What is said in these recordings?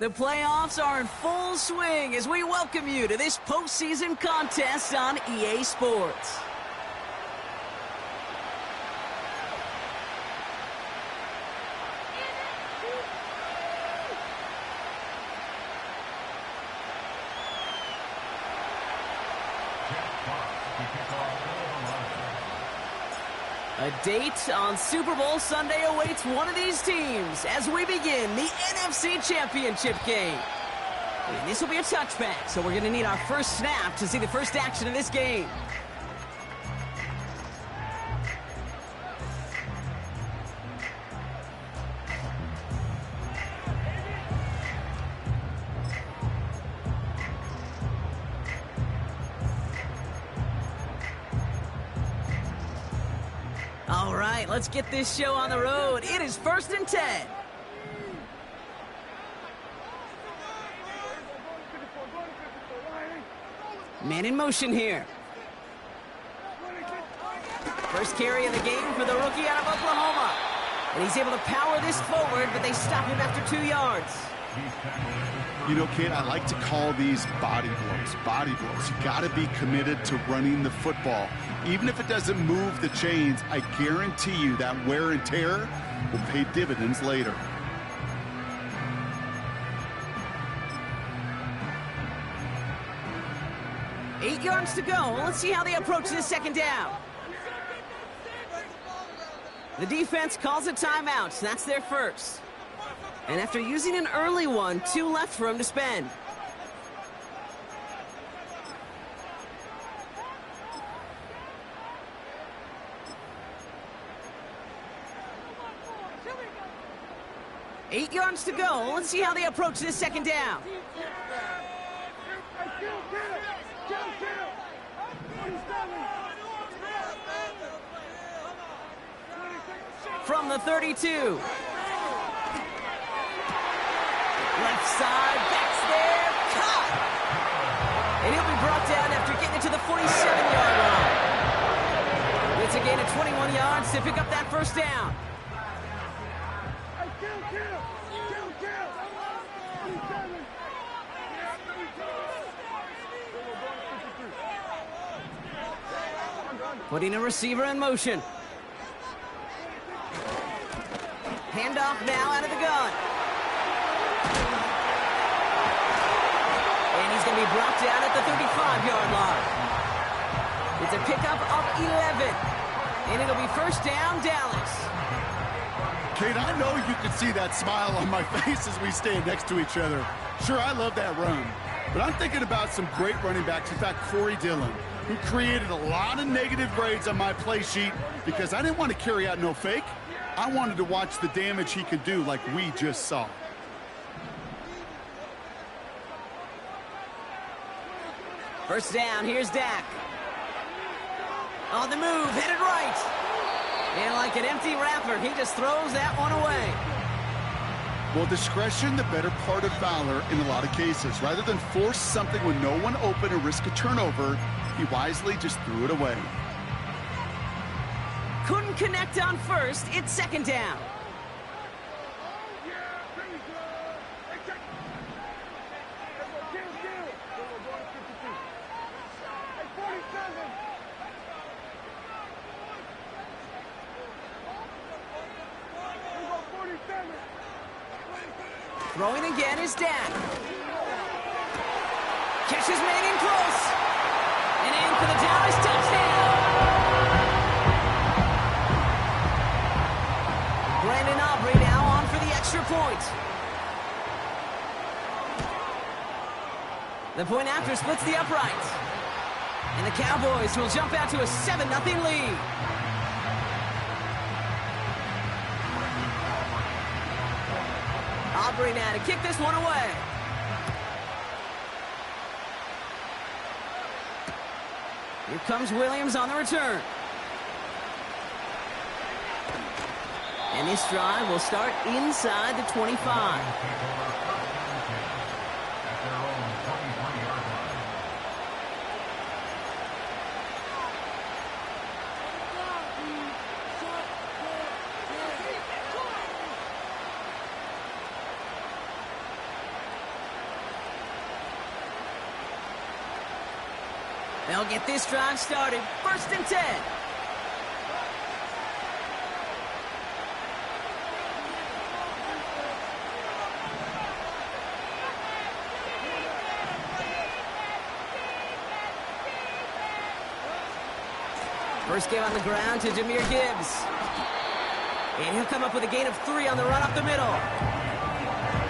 The playoffs are in full swing as we welcome you to this postseason contest on EA Sports. A date on Super Bowl Sunday awaits one of these teams as we begin the NFC Championship game. And this will be a touchback, so we're going to need our first snap to see the first action of this game. All right, let's get this show on the road. It is 1st and 10. Man in motion here. First carry of the game for the rookie out of Oklahoma. And he's able to power this forward, but they stop him after 2 yards. You know, kid, I like to call these body blows. Body blows. You got to be committed to running the football. Even if it doesn't move the chains, I guarantee you that wear and tear will pay dividends later. Eight yards to go. Let's see how they approach this second down. The defense calls a timeout. That's their first. And after using an early one, 2 left for him to spend. Eight yards to go. Let's see how they approach this second down. From the 32. Left side, backs there, caught! And he'll be brought down after getting it to the 47-yard line. It's a gain of 21 yards to pick up that first down. Putting a receiver in motion. Handoff now out of the gun. And he's going to be brought down at the 35-yard line. It's a pickup of 11. And it'll be first down, Dallas. Kate, I know you can see that smile on my face as we stand next to each other. Sure, I love that run. But I'm thinking about some great running backs. In fact, Corey Dillon, who created a lot of negative grades on my play sheet because I didn't want to carry out no fake. I wanted to watch the damage he could do like we just saw. First down, here's Dak. On the move, headed right. And like an empty wrapper, he just throws that one away. Well, discretion, the better part of valor in a lot of cases. Rather than force something with no one open and risk a turnover, he wisely just threw it away. Couldn't connect on first. It's second down. Throwing again is Dak. Catch is made in close. And in for the Dallas touchdown. Brandon Aubrey now on for the extra point. The point after splits the uprights. And the Cowboys will jump out to a 7-0 lead. Aubrey now to kick this one away. Here comes Williams on the return. And this drive will start inside the 25. They'll get this drive started. 1st and 10. First game on the ground to Jahmyr Gibbs. And he'll come up with a gain of 3 on the run up the middle.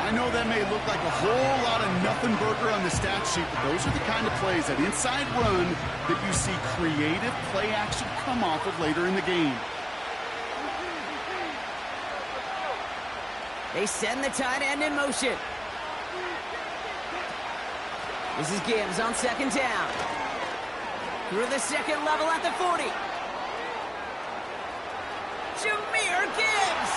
I know that may look like a whole lot of nothing burger on the stat sheet, but those are the kind of plays, that inside run, that you see creative play action come off of later in the game. They send the tight end in motion. This is Gibbs on 2nd down. Through the 2nd level at the 40. Jahmyr Gibbs!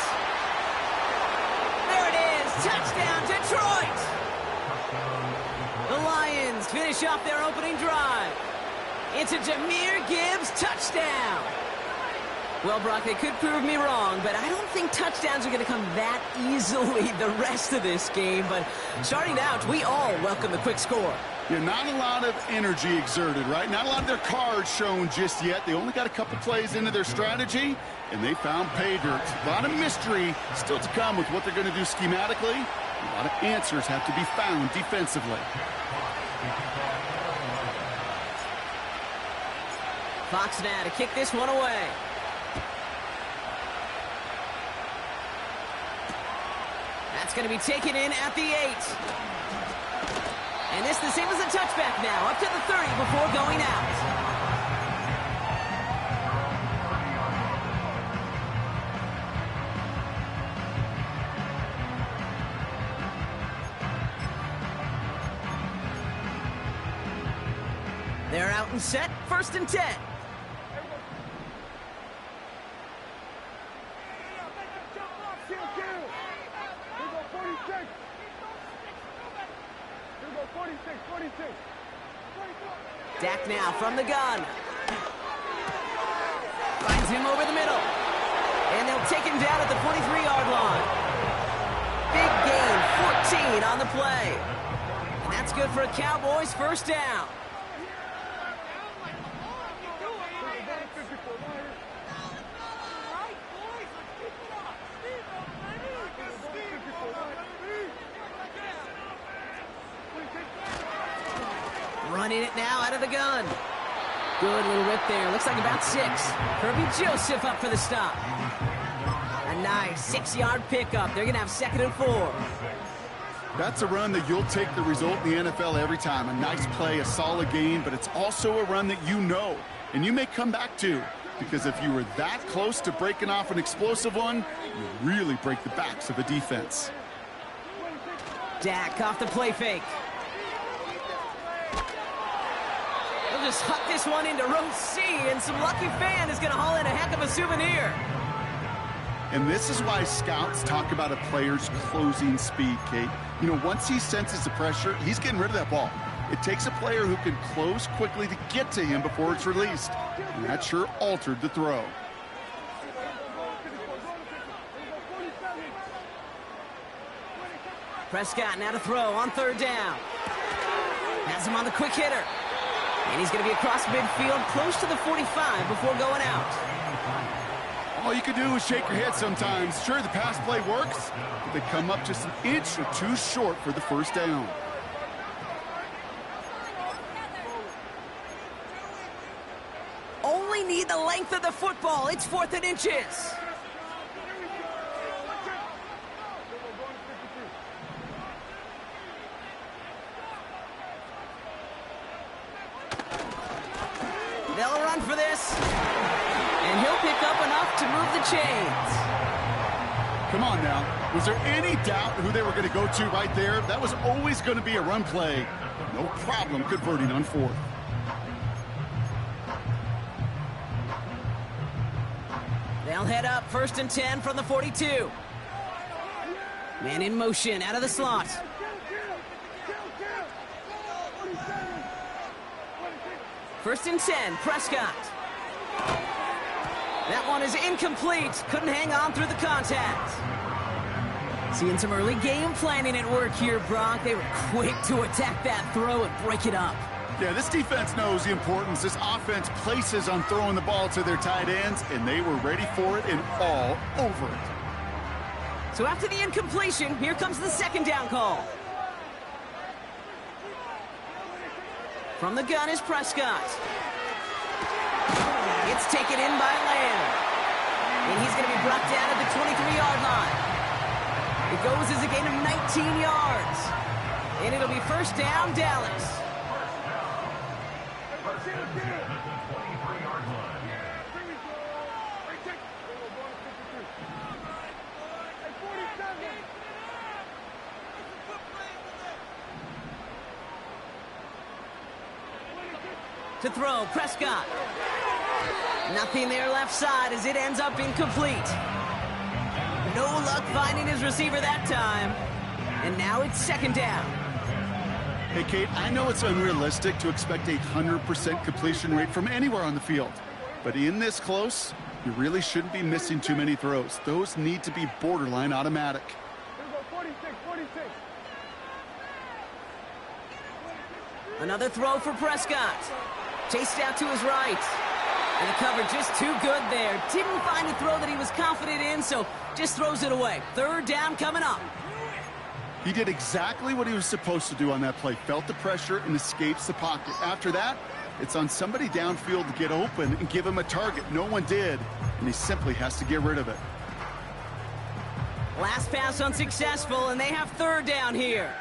There it is! Touchdown, Detroit! The Lions finish off their opening drive. It's a Jahmyr Gibbs touchdown! Well, Brock, they could prove me wrong, but I don't think touchdowns are going to come that easily the rest of this game. But starting out, we all welcome the quick score. Yeah, not a lot of energy exerted, right? Not a lot of their cards shown just yet. They only got a couple plays into their strategy, and they found pay dirt. A lot of mystery still to come with what they're going to do schematically. A lot of answers have to be found defensively. Fox now to kick this one away. That's going to be taken in at the 8. And this the same as a touchback now, up to the 30 before going out. They're out and set, 1st and 10. Dak now from the gun. Finds him over the middle. And they'll take him down at the 43-yard line. Big gain, 14 on the play. And that's good for a Cowboys 1st down. Running it now out of the gun. Good little rip there. Looks like about 6. Kirby Joseph up for the stop. A nice 6-yard pickup. They're going to have 2nd and 4. That's a run that you'll take the result in the NFL every time. A nice play, a solid gain, but it's also a run that you know and you may come back to, because if you were that close to breaking off an explosive one, you really break the backs of a defense. Dak off the play fake. They'll just huck this one into row C, and some lucky fan is going to haul in a heck of a souvenir. And this is why scouts talk about a player's closing speed, Kate. You know, once he senses the pressure, he's getting rid of that ball. It takes a player who can close quickly to get to him before it's released. And that sure altered the throw. Prescott now to throw on 3rd down. Has him on the quick hitter. And he's going to be across midfield, close to the 45 before going out. All you can do is shake your head sometimes. Sure, the pass play works, but they come up just an inch or two short for the 1st down. Only need the length of the football. It's 4th and inches. They'll run for this. And he'll pick up enough to move the chains. Come on now. Was there any doubt who they were going to go to right there? That was always going to be a run play. No problem converting on 4th. They'll head up 1st and 10 from the 42. Man in motion out of the slot. First and 10, Prescott. That one is incomplete. Couldn't hang on through the contact. Seeing some early game planning at work here, Brock. They were quick to attack that throw and break it up. Yeah, this defense knows the importance this offense places on throwing the ball to their tight ends, and they were ready for it and all over it. So after the incompletion, here comes the second down call. From the gun is Prescott. It's taken in by Lamb. And he's going to be brought down at the 23-yard line. It goes as a gain of 19 yards. And it'll be first down, Dallas. To throw, Prescott. Nothing there left side as it ends up incomplete. No luck finding his receiver that time. And now it's second down. Hey, Kate, I know it's unrealistic to expect a 100% completion rate from anywhere on the field. But in this close, you really shouldn't be missing too many throws. Those need to be borderline automatic. Another throw for Prescott. Chased out to his right. And the cover just too good there. Didn't find a throw that he was confident in, so just throws it away. Third down coming up. He did exactly what he was supposed to do on that play. Felt the pressure and escapes the pocket. After that, it's on somebody downfield to get open and give him a target. No one did, and he simply has to get rid of it. Last pass unsuccessful, and they have third down here.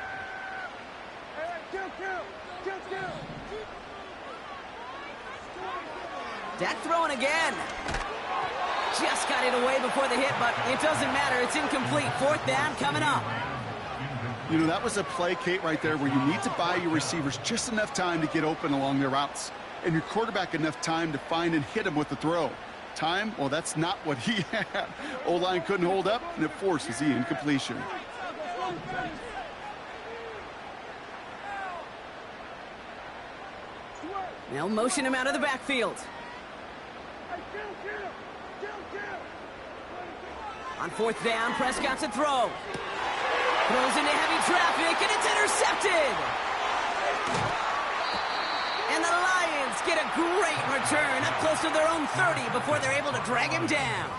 Dak throwing again. Just got it away before the hit, but it doesn't matter. It's incomplete. Fourth down coming up. You know, that was a play, Kate, right there where you need to buy your receivers just enough time to get open along their routes, and your quarterback enough time to find and hit him with the throw. Time, well, that's not what he had. O-line couldn't hold up, and it forces the incompletion. They'll motion him out of the backfield. On fourth down, Prescott's a throw. Throws into heavy traffic, and it's intercepted. And the Lions get a great return up close to their own 30 before they're able to drag him down.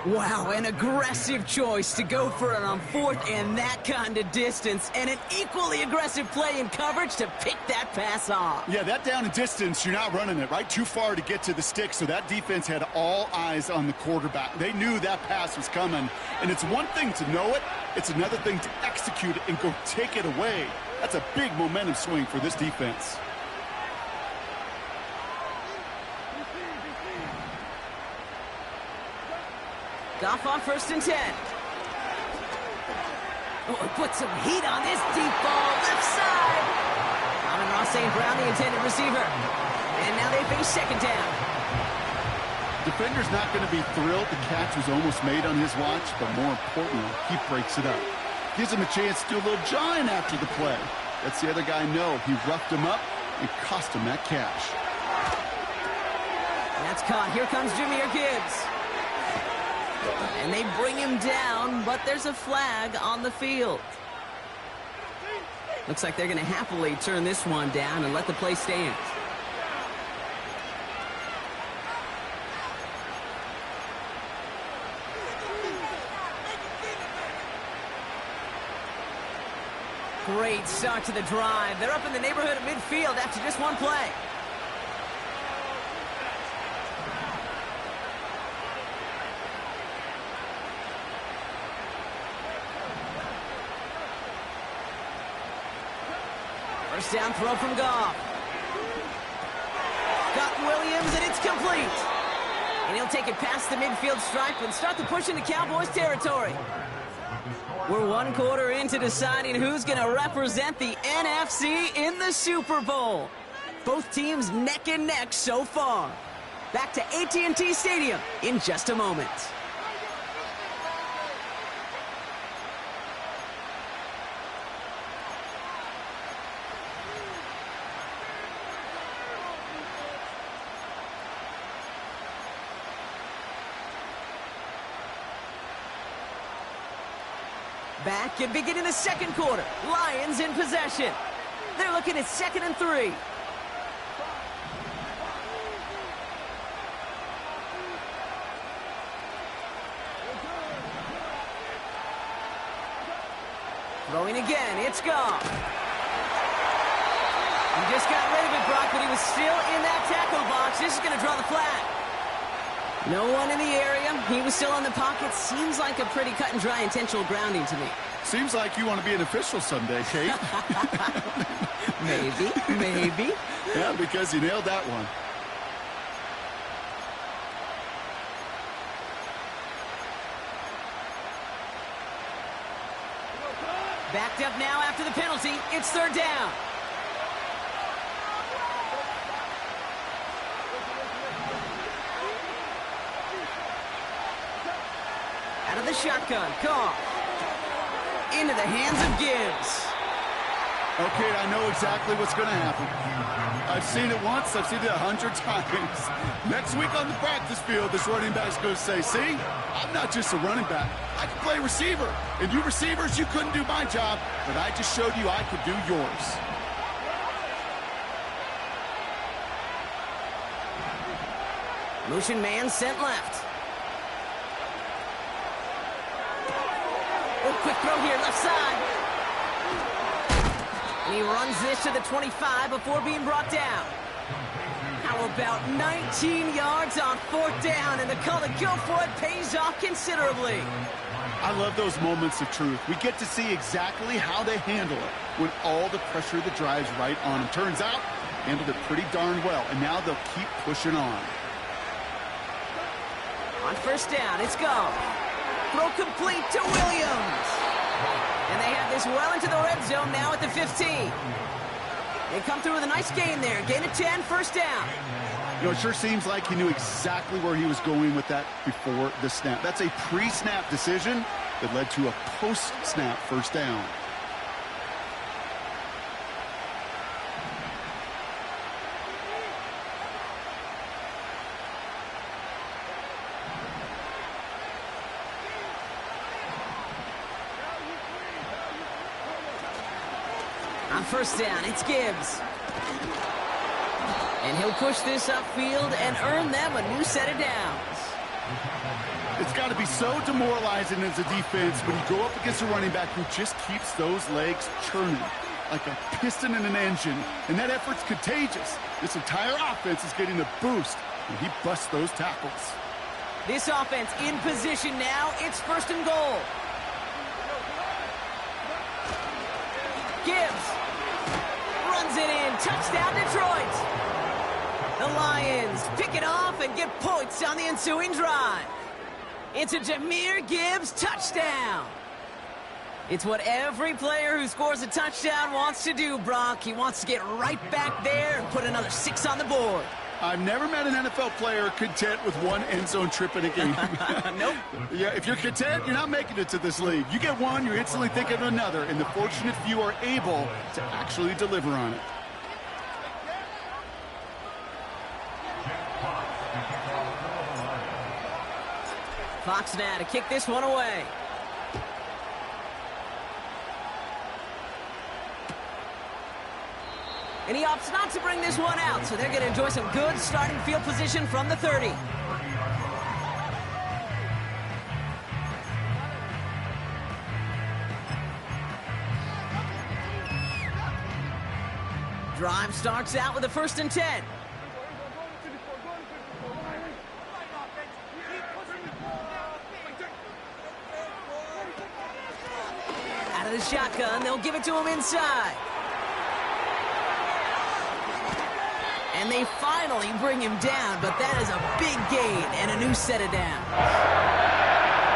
Wow, an aggressive choice to go for it on fourth and that kind of distance, and an equally aggressive play in coverage to pick that pass off. Yeah, that down and distance, you're not running it, right? Too far to get to the stick, so that defense had all eyes on the quarterback. They knew that pass was coming, and it's one thing to know it, it's another thing to execute it and go take it away. That's a big momentum swing for this defense. Goff on first and 10. Oh, put some heat on this deep ball, left side. Amon-Ra St. Brown, the intended receiver. And now they face second down. Defender's not going to be thrilled the catch was almost made on his watch, but more importantly, he breaks it up. Gives him a chance to do a little jawing after the play. Lets the other guy know he roughed him up and cost him that catch. That's caught. Here comes Jahmyr Gibbs. And they bring him down, but there's a flag on the field. Looks like they're going to happily turn this one down and let the play stand. Great start to the drive. They're up in the neighborhood of midfield after just one play. First down throw from Goff. Got Williams, and it's complete. And he'll take it past the midfield stripe and start the push into Cowboys territory. We're one quarter into deciding who's going to represent the NFC in the Super Bowl. Both teams neck and neck so far. Back to AT&T Stadium in just a moment. Back and beginning the second quarter. Lions in possession. They're looking at 2nd and 3. Throwing again, it's gone. He just got rid of it, Brock, but he was still in that tackle box. This is going to draw the flag. No one in the area. He was still in the pocket. Seems like a pretty cut and dry intentional grounding to me. Seems like you want to be an official someday, Kate. Maybe. Yeah, because you nailed that one. Backed up now after the penalty. It's 3rd down. Out of the shotgun. Carr. Into the hands of Gibbs. Okay, I know exactly what's going to happen. I've seen it once. I've seen it 100 times. Next week on the practice field, this running back's going to say, see, I'm not just a running back. I can play receiver. And you receivers, you couldn't do my job, but I just showed you I could do yours. Motion man sent left. Oh, quick throw here, left side. And he runs this to the 25 before being brought down. How about 19 yards on 4th down, and the call to go for it pays off considerably. I love those moments of truth. We get to see exactly how they handle it when all the pressure that drives right on them. Turns out, handled it pretty darn well, and now they'll keep pushing on. On 1st down, it's gone. Throw complete to Williams. And they have this well into the red zone now at the 15. They come through with a nice gain there. Gain of 10, 1st down. You know, it sure seems like he knew exactly where he was going with that before the snap. That's a pre-snap decision that led to a post-snap 1st down. On 1st down, it's Gibbs. And he'll push this upfield and earn them a new set of downs. It's got to be so demoralizing as a defense when you go up against a running back who just keeps those legs churning like a piston in an engine. And that effort's contagious. This entire offense is getting a boost when he busts those tackles. This offense in position now. It's 1st and goal. Gibbs runs it in. Touchdown, Detroit. The Lions pick it off and get points on the ensuing drive. It's a Jahmyr Gibbs touchdown. It's what every player who scores a touchdown wants to do, Brock. He wants to get right back there and put another 6 on the board. I've never met an NFL player content with one end zone trip in a game. Nope. Yeah, if you're content, you're not making it to this league. You get one, you're instantly thinking of another, and the fortunate few are able to actually deliver on it. Fox now to kick this one away. And he opts not to bring this one out, so they're going to enjoy some good starting field position from the 30. Drive starts out with a 1st and 10. Out of the shotgun, they'll give it to him inside. And they finally bring him down, but that is a big gain and a new set of downs.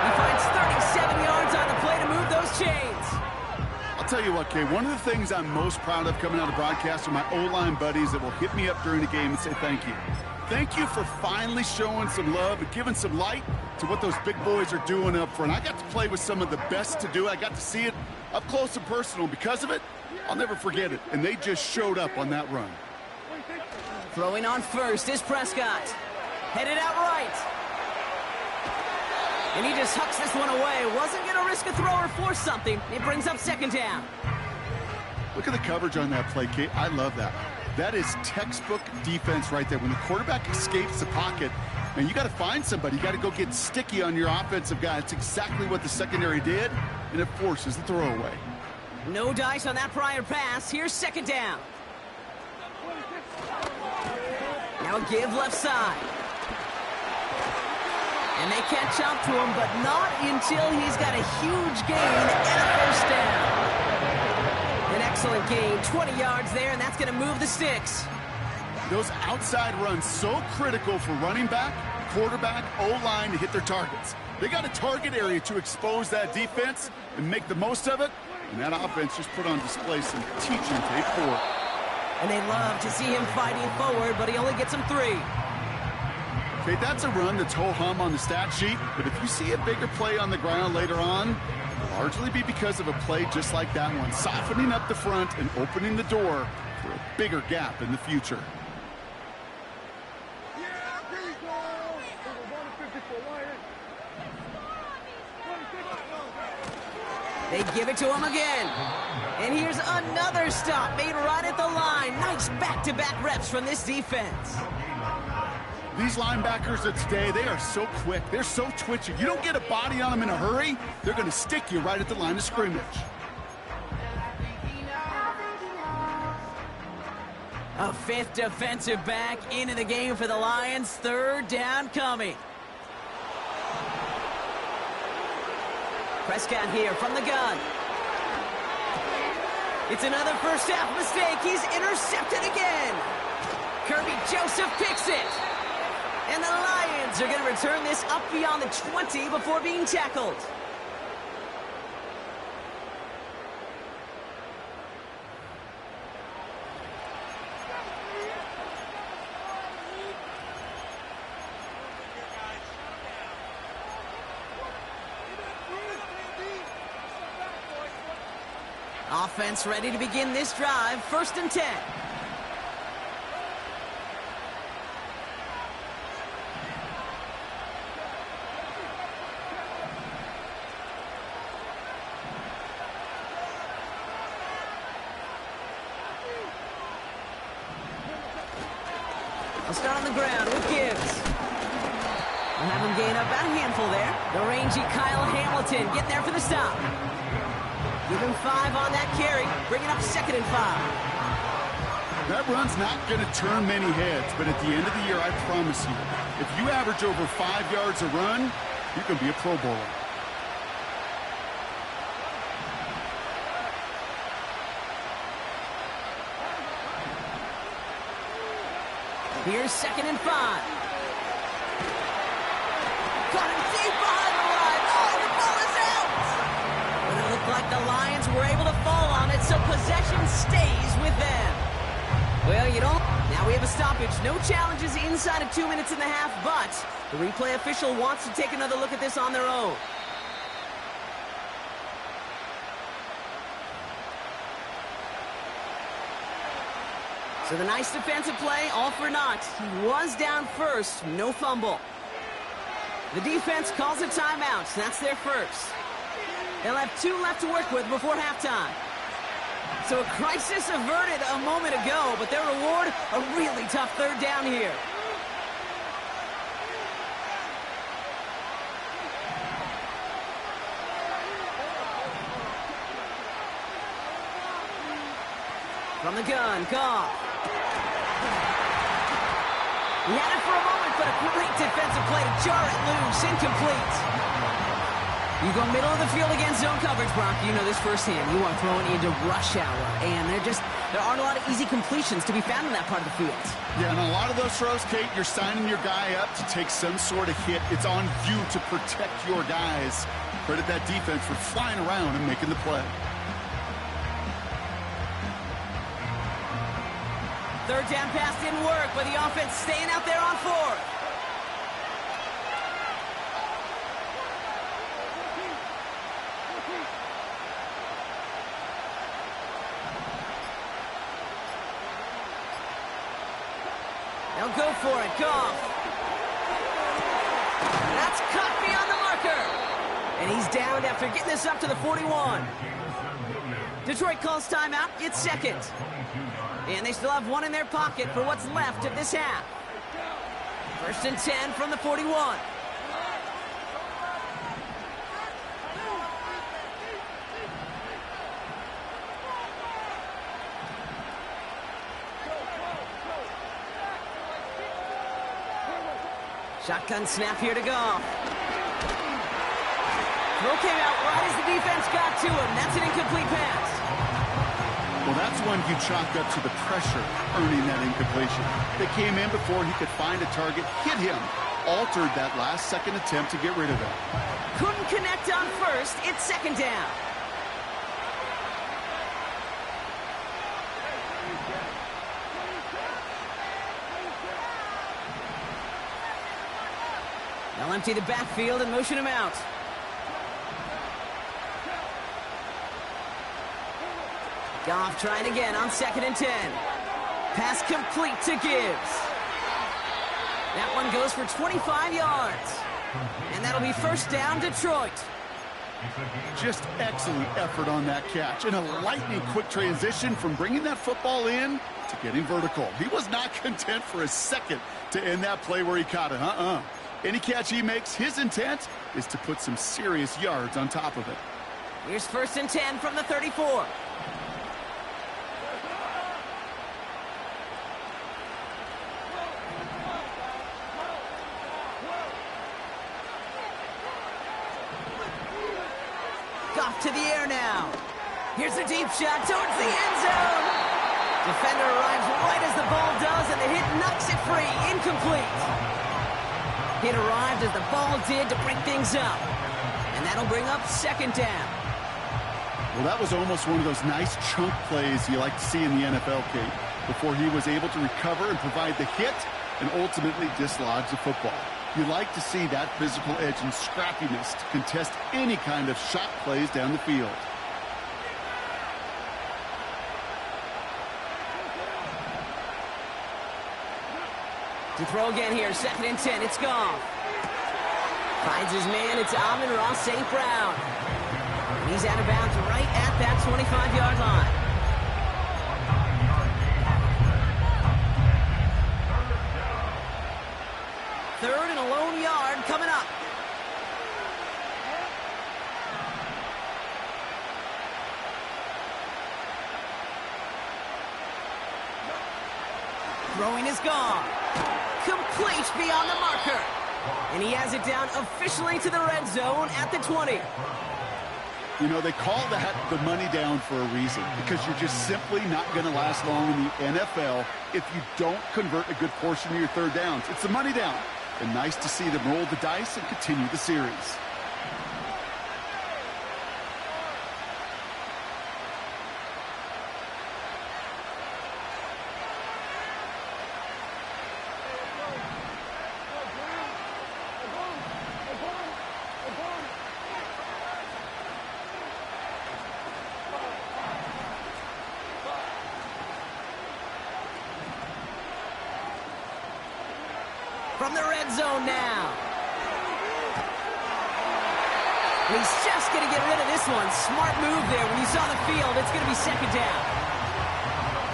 He finds 37 yards on the play to move those chains. I'll tell you what, Kay, one of the things I'm most proud of coming out of broadcast are my O-line buddies that will hit me up during the game and say thank you. Thank you for finally showing some love and giving some light to what those big boys are doing up front. I got to play with some of the best to do it. I got to see it up close and personal. Because of it, I'll never forget it. And they just showed up on that run. Throwing on 1st is Prescott. Headed out right. And he just hucks this one away. Wasn't going to risk a throw or force something. It brings up 2nd down. Look at the coverage on that play, Kate. I love that. That is textbook defense right there. When the quarterback escapes the pocket, and you got to find somebody. You got to go get sticky on your offensive guy. That's exactly what the secondary did, and it forces the throwaway. No dice on that prior pass. Here's second down. Now a give left side. And they catch up to him, but not until he's got a huge gain and a first down. An excellent gain, 20 yards there, and that's going to move the sticks. Those outside runs so critical for running back, quarterback, O-line to hit their targets. They got a target area to expose that defense and make the most of it, and that offense just put on display some teaching tape for it. And they love to see him fighting forward, but he only gets them 3. Okay, that's a run that's ho-hum on the stat sheet, but if you see a bigger play on the ground later on, it'll largely be because of a play just like that one, softening up the front and opening the door for a bigger gap in the future. They give it to him again. And here's another stop made right at the line. Nice back-to-back reps from this defense. These linebackers of today, they are so quick. They're so twitchy. You don't get a body on them in a hurry, they're going to stick you right at the line of scrimmage. A 5th defensive back into the game for the Lions. 3rd down coming. Prescott here from the gun. It's another first half mistake. He's intercepted again. Kirby Joseph picks it. And the Lions are going to return this up beyond the 20 before being tackled. Offense ready to begin this drive. 1st and 10. They'll start on the ground with Gibbs. We'll have him gain up about a handful there. The rangy Kyle Hamilton getting there for the stop. Give him 5 on that carry. Bring it up 2nd and 5. That run's not going to turn many heads, but at the end of the year, I promise you, if you average over 5 yards a run, you can be a Pro Bowler. Here's 2nd and 5. Got him deep behind the line. Oh, the ball is out. But it looked like the Lions were able to fall on it, so possession stays with them. Well, you don't. Now we have a stoppage. No challenges inside of 2 minutes and a half, but the replay official wants to take another look at this on their own. So the nice defensive play, all for naught. He was down first, no fumble. The defense calls a timeout. That's their first. They'll have 2 left to work with before halftime. So a crisis averted a moment ago, but their reward, a really tough 3rd down here. From the gun, Goff. He had it for a moment, but a great defensive play to jar it loose. Incomplete. You go middle of the field against zone coverage, Brock. You know this firsthand. You are throwing into rush hour, and there aren't a lot of easy completions to be found in that part of the field. Yeah, and a lot of those throws, Kate, you're signing your guy up to take some sort of hit. It's on you to protect your guys. Credit that defense for flying around and making the play. 3rd down pass didn't work, but the offense staying out there on 4th. They'll go for it. Goff. That's cut beyond the marker. And he's downed after getting this up to the 41. Detroit calls timeout. It's second. And they still have one in their pocket for what's left of this half. 1st and 10 from the 41. Shotgun snap here to Goff. Throw came out right as the defense got to him. That's an incomplete pass. Well, that's one you chalk up to the pressure earning that incompletion. They came in before he could find a target, hit him, altered that last-second attempt to get rid of it. Couldn't connect on first. It's second down. They'll empty the backfield and motion him out. Goff trying again on 2nd and 10. Pass complete to Gibbs. That one goes for 25 yards. And that'll be 1st down, Detroit. Just excellent effort on that catch. And a lightning quick transition from bringing that football in to getting vertical. He was not content for a second to end that play where he caught it. Any catch he makes, his intent is to put some serious yards on top of it. Here's 1st and 10 from the 34. Goff to the air now. Here's a deep shot towards the end zone. Defender arrives right as the ball does, and the hit knocks it free. Incomplete. It arrived as the ball did to break things up. And that'll bring up 2nd down. Well, that was almost one of those nice chunk plays you like to see in the NFL, Kate, before he was able to recover and provide the hit and ultimately dislodge the football. You like to see that physical edge and scrappiness to contest any kind of shot plays down the field. To throw again here, 2nd and 10, it's Goff. Finds his man, it's Amon-Ra St. Brown. And he's out of bounds right at that 25-yard line. Third and a lone yard coming up. Throwing is gone. Complete beyond the marker. And he has it down officially to the red zone at the 20. You know, they call that the money down for a reason, because you're just simply not going to last long in the NFL if you don't convert a good portion of your third downs. It's the money down. And nice to see them roll the dice and continue the series. From the red zone now. He's just going to get rid of this one. Smart move there. When you saw the field, it's going to be 2nd down.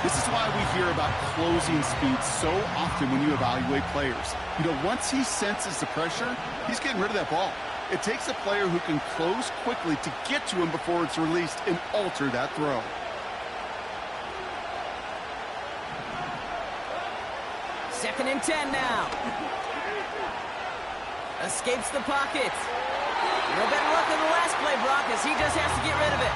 This is why we hear about closing speed so often when you evaluate players. You know, once he senses the pressure, he's getting rid of that ball. It takes a player who can close quickly to get to him before it's released and alter that throw. Second and 10 now. Escapes the pocket. No better luck than the last play, Brock, as he just has to get rid of it.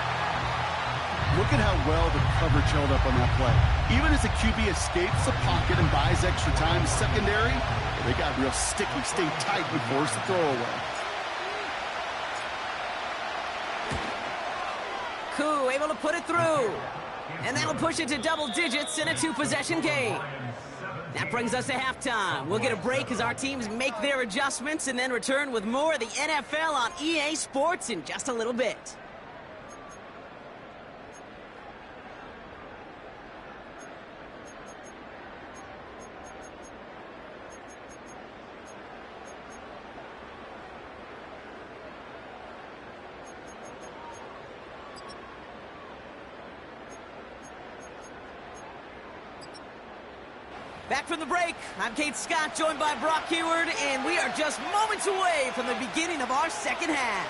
Look at how well the coverage held up on that play. Even as the QB escapes the pocket and buys extra time secondary, they got real sticky, stayed tight and forced the throw away. Koo able to put it through. And that'll push it to double digits in a 2-possession game. That brings us to halftime. We'll get a break as our teams make their adjustments and then return with more of the NFL on EA Sports in just a little bit. Back from the break, I'm Kate Scott, joined by Brock Heward, and we are just moments away from the beginning of our second half.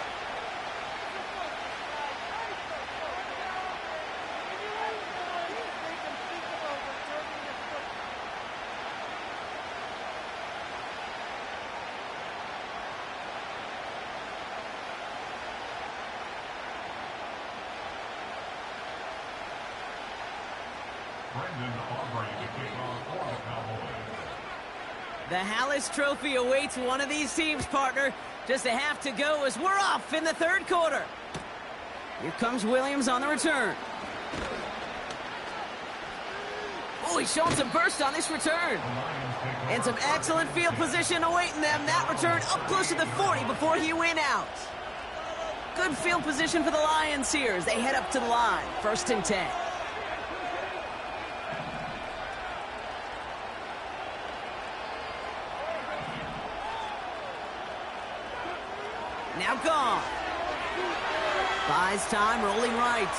The Hallis Trophy awaits one of these teams, partner. Just a half to go as we're off in the third quarter. Here comes Williams on the return. Oh, he's showing some burst on this return. And some excellent field position awaiting them. That return up close to the 40 before he went out. Good field position for the Lions here as they head up to the line. 1st and 10. Now gone. Buys time, rolling right.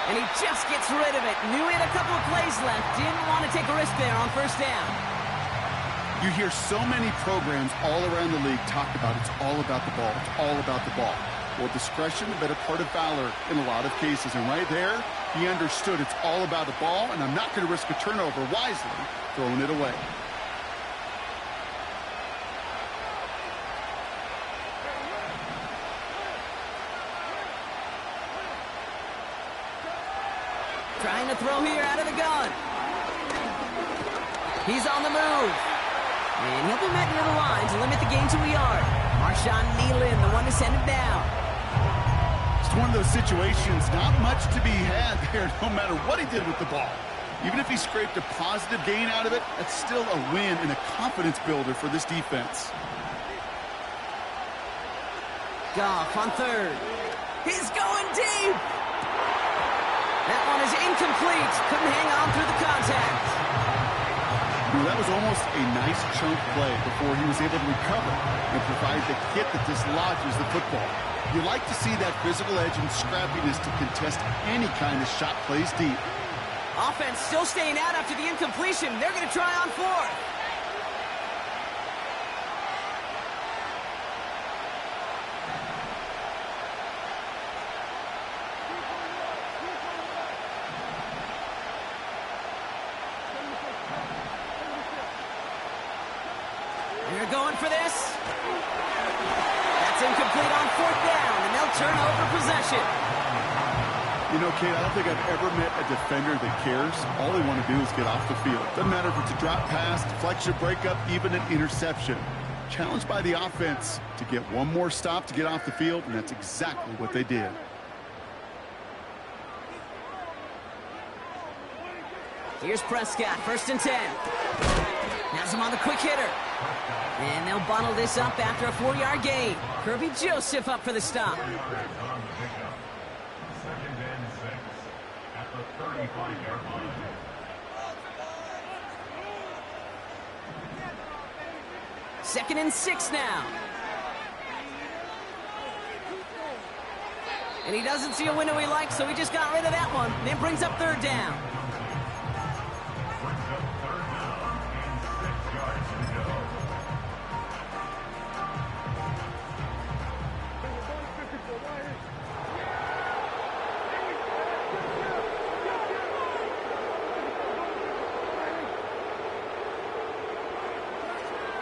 And he just gets rid of it. Knew he had a couple of plays left. Didn't want to take a risk there on 1st down. You hear so many programs all around the league talk about it's all about the ball. It's all about the ball. Well, discretion, the better part of valor in a lot of cases. And right there, he understood it's all about the ball, and I'm not going to risk a turnover wisely, throwing it away. Trying to throw here out of the gun. He's on the move. And he'll be met near the line to limit the gain to a yard. Marshawn Nealon, the one to send him down. It's one of those situations, not much to be had there, no matter what he did with the ball. Even if he scraped a positive gain out of it, that's still a win and a confidence builder for this defense. Goff on 3rd. He's going deep. That one is incomplete. Couldn't hang on through the contact. That was almost a nice chunk play before he was able to recover and provide the hit that dislodges the football. You like to see that physical edge and scrappiness to contest any kind of shot plays deep. Offense still staying out after the incompletion. They're going to try on 4th. They're going for this. That's incomplete on 4th down, and they'll turn over possession. You know, Kate, I don't think I've ever met a defender that cares. All they want to do is get off the field. Doesn't matter if it's a drop pass, deflection, breakup, even an interception. Challenged by the offense to get one more stop to get off the field, and that's exactly what they did. Here's Prescott, 1st and 10. Has him on the quick hitter. And they'll bottle this up after a 4-yard gain. Kirby Joseph up for the stop. 2nd and 6 at the 35-yard line. Second and 6 now. And he doesn't see a window he likes, so he just got rid of that one. Then brings up 3rd down.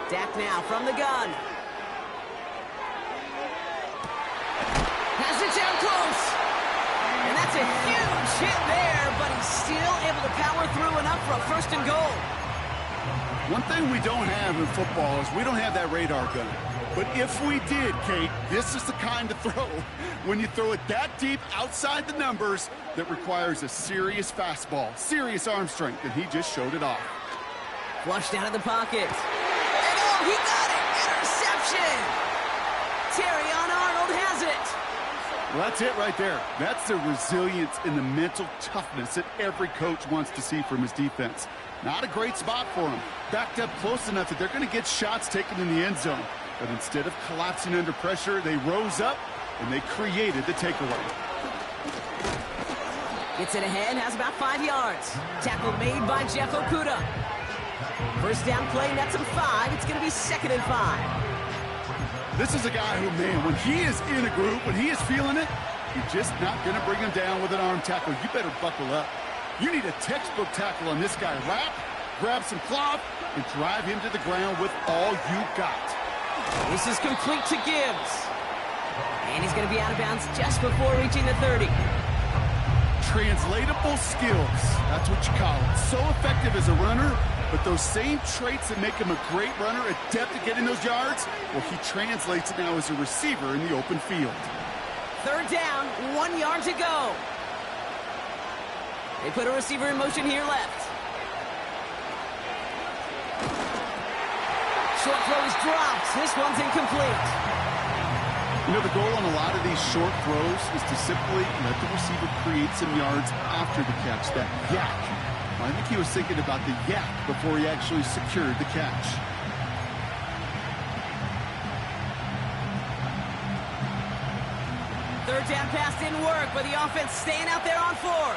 Dak now from the gun. Has it down close. And that's a huge hit there, but he's still able to power through enough for a 1st and goal. One thing we don't have in football is we don't have that radar gun. But if we did, Kate, this is the kind of throw, when you throw it that deep outside the numbers, that requires a serious fastball, serious arm strength, and he just showed it off. Flushed out of the pocket. He got it! Interception! Terrion Arnold has it! Well, that's it right there. That's the resilience and the mental toughness that every coach wants to see from his defense. Not a great spot for him. Backed up close enough that they're going to get shots taken in the end zone. But instead of collapsing under pressure, they rose up and they created the takeaway. Gets it ahead, has about 5 yards. Tackle made by Jeff Okudah. First down play, nets him 5. It's going to be 2nd and 5. This is a guy who, man, when he is in a group, when he is feeling it, you're just not going to bring him down with an arm tackle. You better buckle up. You need a textbook tackle on this guy. Wrap, grab some cloth, and drive him to the ground with all you got. This is complete to Gibbs. And he's going to be out of bounds just before reaching the 30. Translatable skills. That's what you call it. So effective as a runner, but those same traits that make him a great runner, adept at getting those yards, well, he translates it now as a receiver in the open field. 3rd down, 1 yard to go. They put a receiver in motion here left. Short throw is dropped. This one's incomplete. You know, the goal on a lot of these short throws is to simply let the receiver create some yards after the catch, that yak. I think he was thinking about the yak before he actually secured the catch. Third down pass didn't work, but the offense staying out there on 4th.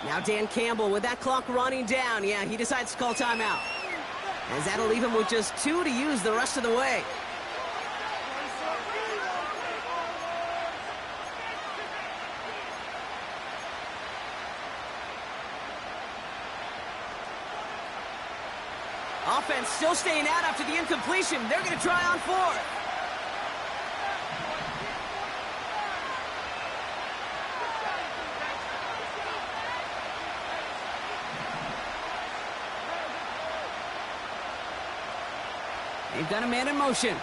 Now Dan Campbell with that clock running down. Yeah, he decides to call timeout. As that'll leave him with just 2 to use the rest of the way. Offense still staying out after the incompletion. They're going to try on 4th. They've got a man in motion.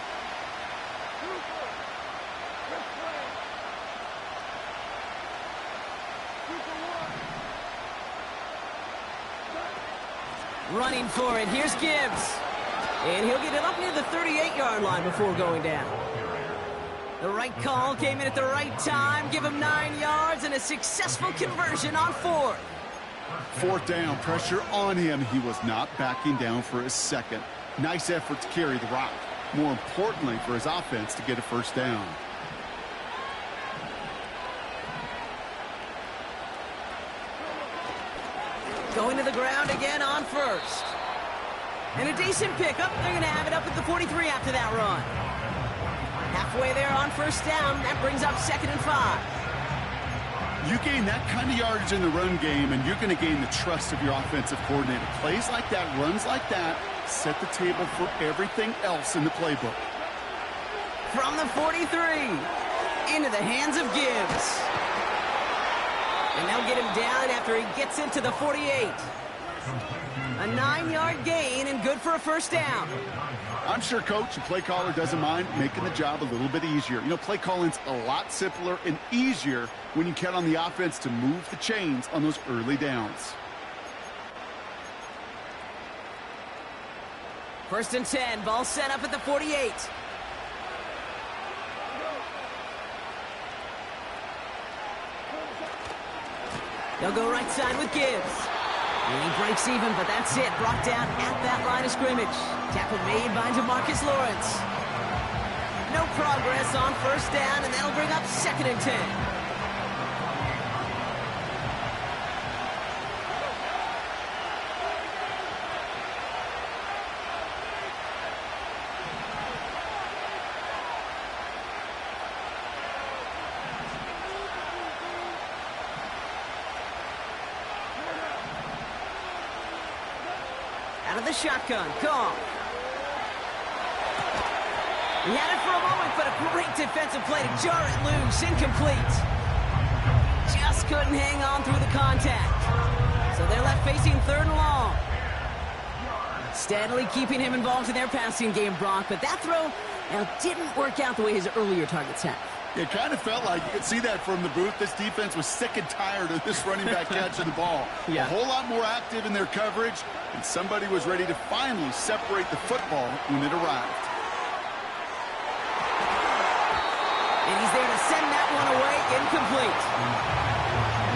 Running for it. Here's Gibbs. And he'll get it up near the 38-yard line before going down. The right call came in at the right time. Give him 9 yards and a successful conversion on 4th. 4th down, pressure on him. He was not backing down for a second. Nice effort to carry the rock. More importantly, for his offense to get a 1st down. Going to the ground again on 1st. And a decent pickup. They're going to have it up at the 43 after that run. Halfway there on 1st down. That brings up 2nd and 5. You gain that kind of yardage in the run game, and you're going to gain the trust of your offensive coordinator. Plays like that, runs like that, set the table for everything else in the playbook. From the 43, into the hands of Gibbs. And they'll get him down after he gets into the 48. A 9-yard gain and good for a 1st down. I'm sure coach and play caller doesn't mind making the job a little bit easier. You know, play calling's a lot simpler and easier when you count on the offense to move the chains on those early downs. 1st and 10, ball set up at the 48. They'll go right side with Gibbs. And he breaks even, but that's it. Brought down at that line of scrimmage. Tackle made by Jamarcus Lawrence. No progress on 1st down, and that'll bring up 2nd and 10. Out of the shotgun, Kong. He had it for a moment, but a great defensive play to jar it loose. Incomplete. Just couldn't hang on through the contact. So they're left facing 3rd and long. Steadily keeping him involved in their passing game, Brock, but that throw now didn't work out the way his earlier targets had. It kind of felt like, you could see that from the booth, this defense was sick and tired of this running back catching the ball. Yeah. A whole lot more active in their coverage, and somebody was ready to finally separate the football when it arrived. And he's there to send that one away, incomplete.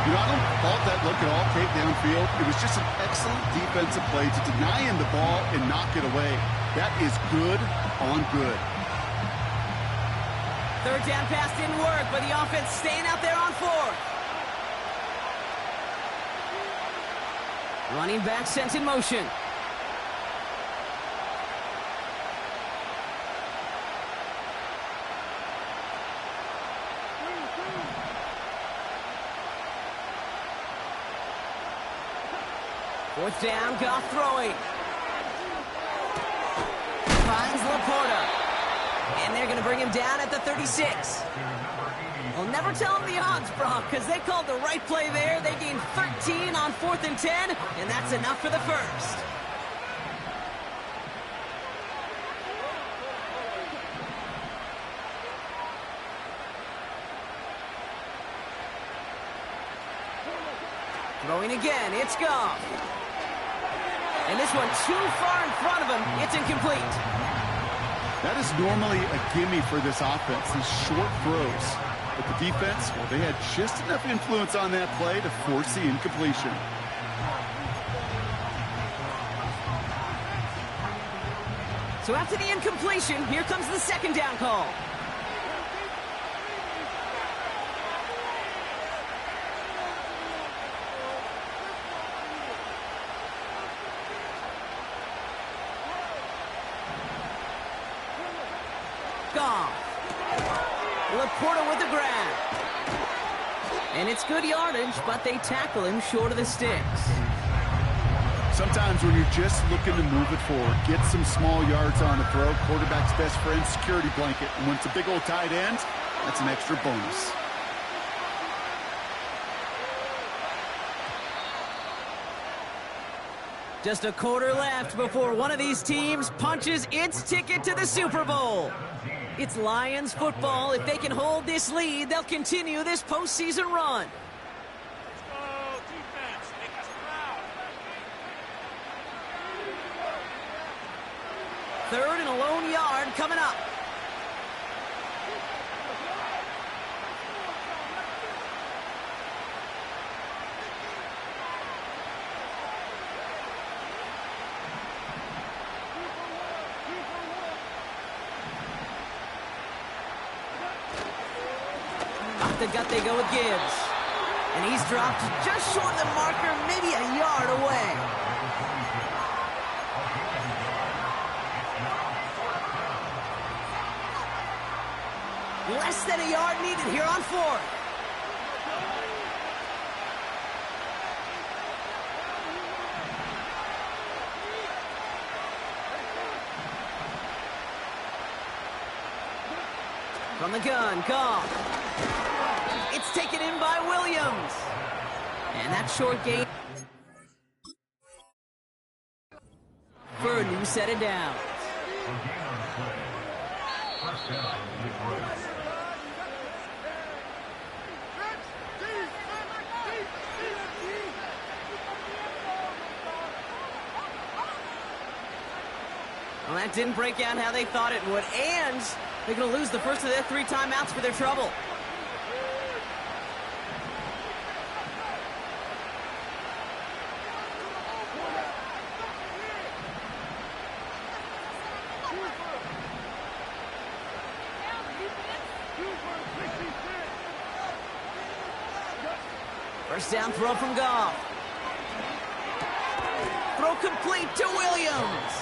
You know, I don't fault that look at all, Kate, downfield. It was just an excellent defensive play to deny him the ball and knock it away. That is good on good. Third down pass didn't work, but the offense staying out there on fourth. Running back sent in motion. Fourth down, Goff throwing. Finds Laporta. And they're going to bring him down at the 36. Well, never tell them the odds, Brock, because they called the right play there. They gained 13 on 4th and 10, and that's enough for the first. Throwing again, it's Goff. And this one too far in front of him, it's incomplete. That is normally a gimme for this offense, these short throws. But the defense, well, they had just enough influence on that play to force the incompletion. So after the incompletion, here comes the second down call. Goff. Laporta with the grab. And it's good yardage, but they tackle him short of the sticks. Sometimes when you're just looking to move it forward, get some small yards on the throw, quarterback's best friend, security blanket. And when it's a big old tight end, that's an extra bonus. Just a quarter left before one of these teams punches its ticket to the Super Bowl. It's Lions football. If they can hold this lead, they'll continue this postseason run. Let's go, defense. Make us proud. Third and a lone yard coming up. The gut they go with Gibbs. And he's dropped just short of the marker, maybe a yard away. Less than a yard needed here on fourth. From the gun, Goff. It's taken in by Williams. And that short gain for a new set of downs. Well, that didn't break out how they thought it would. And they're going to lose the first of their 3 timeouts for their trouble. First down throw from Goff. Throw complete to Williams.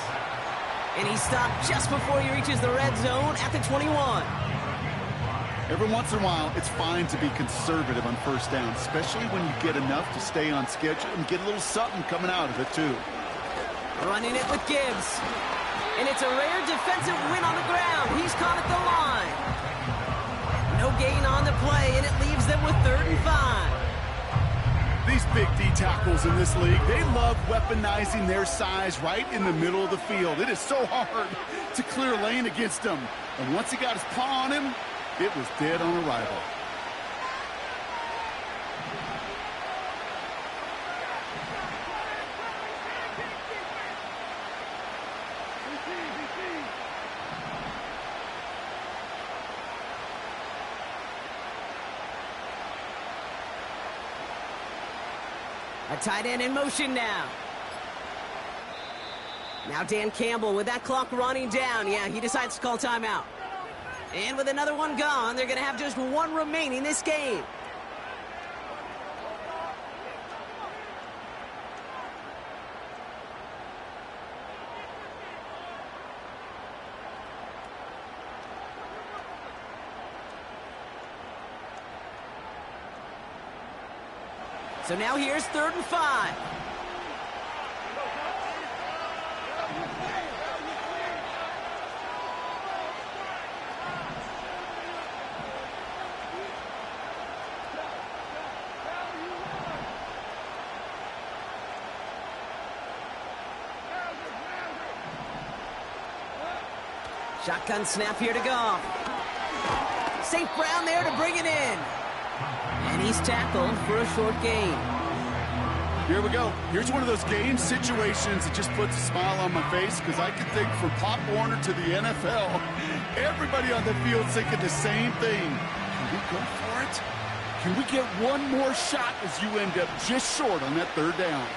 And he stopped just before he reaches the red zone at the 21. Every once in a while, it's fine to be conservative on first down, especially when you get enough to stay on schedule and get a little something coming out of it, too. Running it with Gibbs. And it's a rare defensive win on the ground. He's caught at the line. No gain on the play, and it leaves them with 3rd and 5. These big D tackles in this league, they love weaponizing their size right in the middle of the field. It is so hard to clear a lane against him. And once he got his paw on him, it was dead on arrival. tight end in motion now. Now Dan Campbell with that clock running down. Yeah, he decides to call timeout. And with another one gone, they're going to have just one remaining this game. So now here's 3rd and 5. Shotgun snap here to Goff. St. Brown there to bring it in. And he's tackled for a short gain. Here we go. Here's one of those game situations that just puts a smile on my face, because I can think from Pop Warner to the NFL, everybody on the field thinking the same thing. Can we go for it? Can we get one more shot as you end up just short on that 3rd down?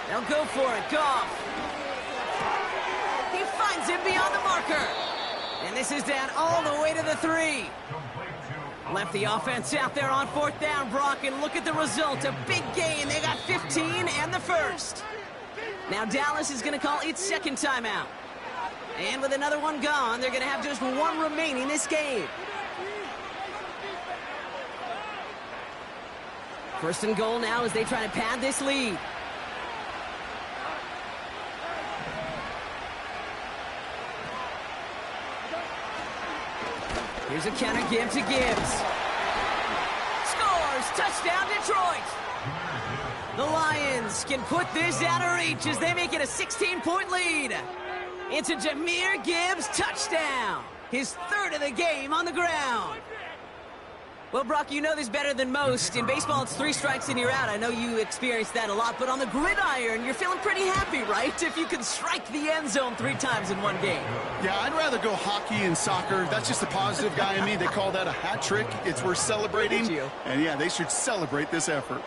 They'll go for it. Goff. He finds him beyond the marker. And this is down all the way to the 3. Left the offense out there on 4th down, Brock, and look at the result. A big gain. They got 15 and the 1st. Now Dallas is going to call its 2nd timeout. And with another one gone, they're going to have just one remaining this game. 1st and goal now as they try to pad this lead. Here's a counter give to Gibbs. Scores! Touchdown, Detroit! The Lions can put this out of reach as they make it a 16-point lead. It's a Jahmyr Gibbs touchdown. His 3rd of the game on the ground. Well, Brock, you know this better than most. In baseball, it's 3 strikes and you're out. I know you experienced that a lot, but on the gridiron, you're feeling pretty happy, right? If you can strike the end zone 3 times in one game. Yeah, I'd rather go hockey and soccer. That's just a positive guy in me. They call that a hat trick. It's worth celebrating. And yeah, they should celebrate this effort.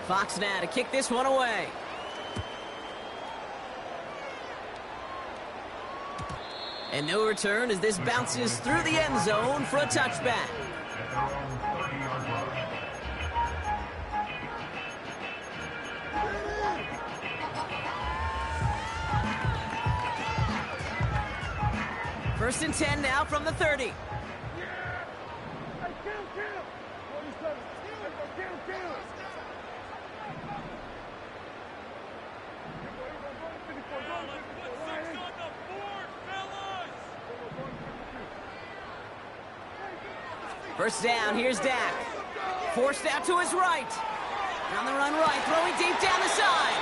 Fox now to kick this one away. And no return as this bounces through the end zone for a touchback. First and 10 now from the 30. First down, here's Dak. Forced out to his right. On the run right, throwing deep down the side.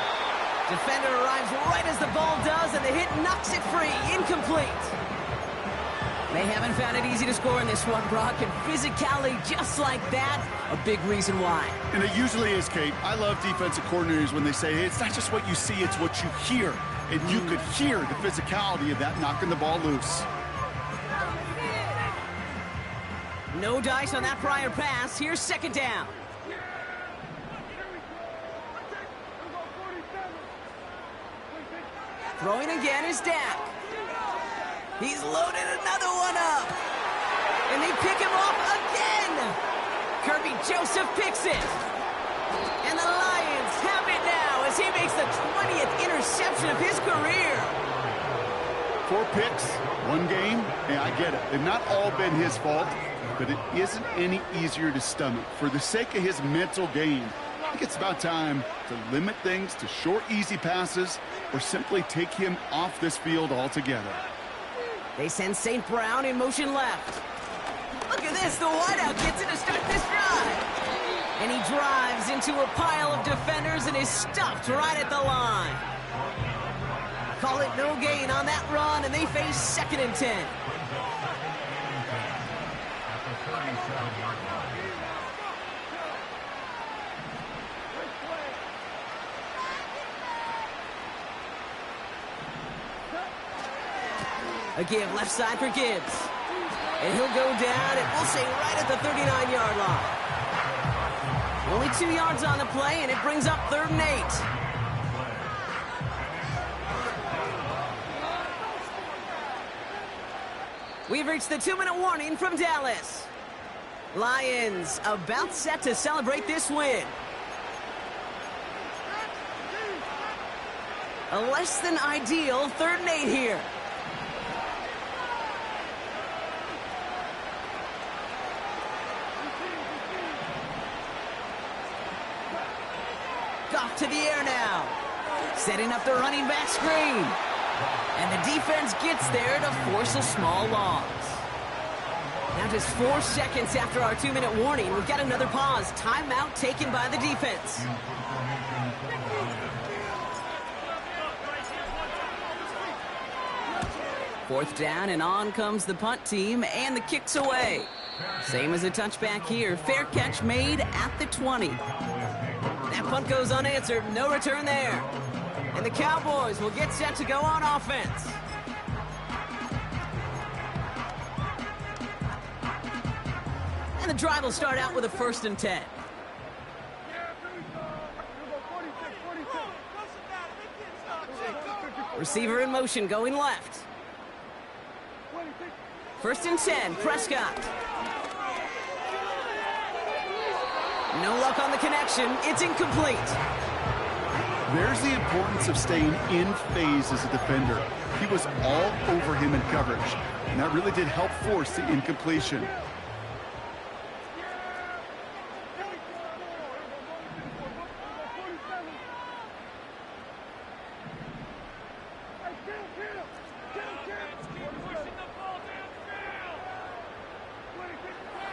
Defender arrives right as the ball does, and the hit knocks it free. Incomplete. They haven't found it easy to score in this one, Brock, and physicality just like that, a big reason why. And it usually is, Kate. I love defensive coordinators when they say, hey, it's not just what you see, it's what you hear. And you could hear the physicality of that knocking the ball loose. No dice on that prior pass. Here's 2nd down. Throwing again is Dak. He's loaded another one up. And they pick him off again. Kirby Joseph picks it. And the Lions have it now as he makes the 20th interception of his career. 4 picks, 1 game. Yeah, I get it. They've not all been his fault, but it isn't any easier to stomach. For the sake of his mental game, I think it's about time to limit things to short, easy passes or simply take him off this field altogether. They send St. Brown in motion left. Look at this, the wideout gets it to start this drive. And he drives into a pile of defenders and is stopped right at the line. Call it no gain on that run, and they face 2nd and 10. 37-yard line. A give left side for Gibbs. And he'll go down, and we'll say right at the 39-yard line. Only 2 yards on the play, and it brings up 3rd and 8. We've reached the 2-minute warning from Dallas. Lions about set to celebrate this win. A less than ideal 3rd and 8 here. Off to the air now. Setting up the running back screen. And the defense gets there to force a small loss. Now just 4 seconds after our 2-minute warning, we've got another pause. Timeout taken by the defense. Fourth down, and on comes the punt team, and the kick's away. Same as a touchback here. Fair catch made at the 20. That punt goes unanswered. No return there. And the Cowboys will get set to go on offense. And the drive will start out with a 1st and 10. Receiver in motion going left. 1st and 10, Prescott. No luck on the connection. It's incomplete. There's the importance of staying in phase as a defender. He was all over him in coverage, and that really did help force the incompletion.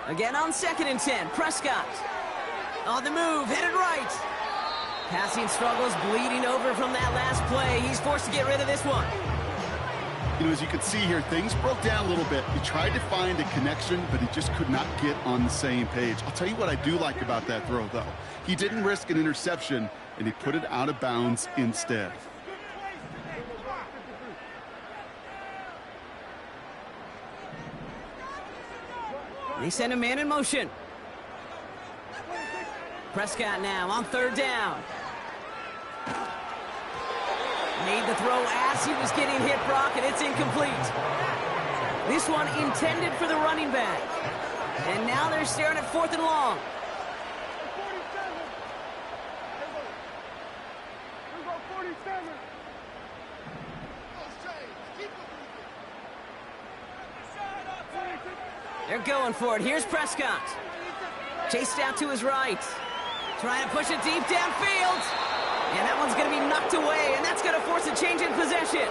Again on 2nd and 10, Prescott. On the move, headed right. Passing struggles, bleeding over from that last play. He's forced to get rid of this one. You know, as you can see here, things broke down a little bit. He tried to find a connection, but he just could not get on the same page. I'll tell you what I do like about that throw, though. He didn't risk an interception, and he put it out of bounds instead. They send a man in motion. Prescott now on 3rd down. Made the throw as he was getting hit, Brock, and it's incomplete. This one intended for the running back. And now they're staring at 4th and long. They're going for it. Here's Prescott. Chased out to his right. Trying to push it deep downfield. And that one's going to be knocked away, and that's going to force a change in possession.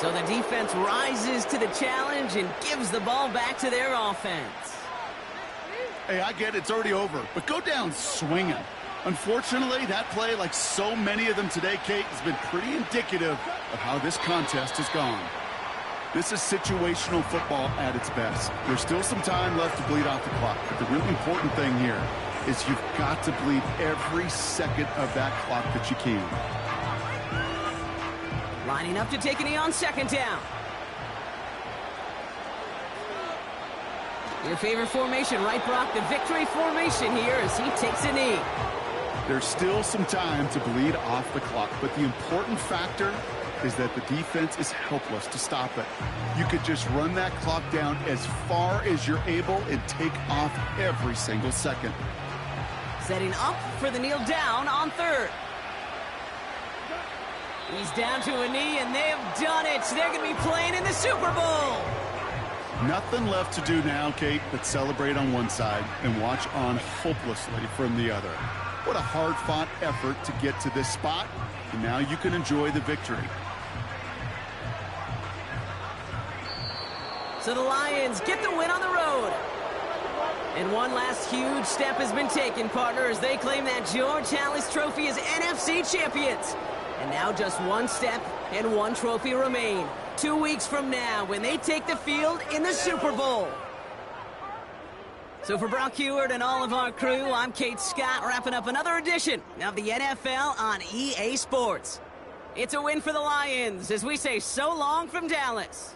So the defense rises to the challenge and gives the ball back to their offense. Hey, I get it's already over, but go down swinging. Unfortunately, that play, like so many of them today, Kate, has been pretty indicative of how this contest has gone. This is situational football at its best. There's still some time left to bleed off the clock, but the really important thing here is you've got to bleed every second of that clock that you can. Lining up to take a knee on 2nd down. Your favorite formation, right, Brock? The victory formation here as he takes a knee. There's still some time to bleed off the clock, but the important factor is that the defense is helpless to stop it. You could just run that clock down as far as you're able and take off every single second. Setting up for the kneel down on 3rd. He's down to a knee, and they have done it. They're going to be playing in the Super Bowl. Nothing left to do now, Kate, but celebrate on one side and watch on hopelessly from the other. What a hard-fought effort to get to this spot, and now you can enjoy the victory. So the Lions get the win on the road. And one last huge step has been taken, partner, as they claim that George Halas Trophy as NFC champions. And now just one step and one trophy remain. 2 weeks from now when they take the field in the Super Bowl. So for Brock Heward and all of our crew, I'm Kate Scott, wrapping up another edition of the NFL on EA Sports. It's a win for the Lions as we say so long from Dallas.